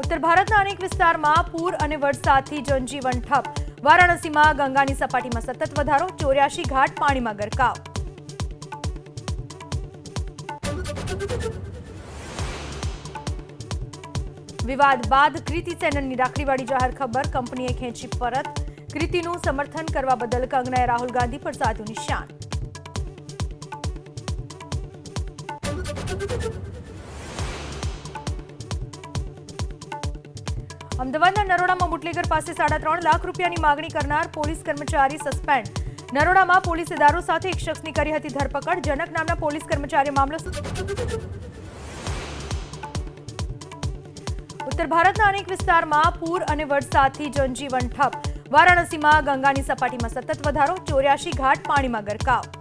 ઉત્તર ભારતના અનેક વિસ્તારમાં પૂર અને વરસાદથી જનજીવન ઠપ. વારાણસીમાં ગંગાની સપાટીમાં સતત વધારો, 84 ઘાટ પાણીમાં ગરકાવ. વિવાદ બાદ કૃતિ સેનનની રાખડીવાળી જાહેર ખબર, કંપનીએ ખેંચી પરત. કૃતિનું સમર્થન કરવા બદલ કંગનાએ રાહુલ ગાંધી પર સાધ્યું નિશાન. અમદાવાદના નરોડામાં બુટલેગર પાસે 3.5 લાખ રૂપિયાની માગણી કરનાર પોલીસ કર્મચારી સસ્પેન્ડ. નરોડામાં પોલીસે દારૂ સાથે એક શખ્સની કરી હતી ધરપકડ. જનક નામના પોલીસ કર્મચારીએ મામલો. ઉત્તર ભારતના અનેક વિસ્તારમાં પૂર અને વરસાદથી જનજીવન ઠપ. વારાણસીમાં ગંગાની સપાટીમાં સતત વધારો, 84 ઘાટ પાણીમાં ગરકાવ.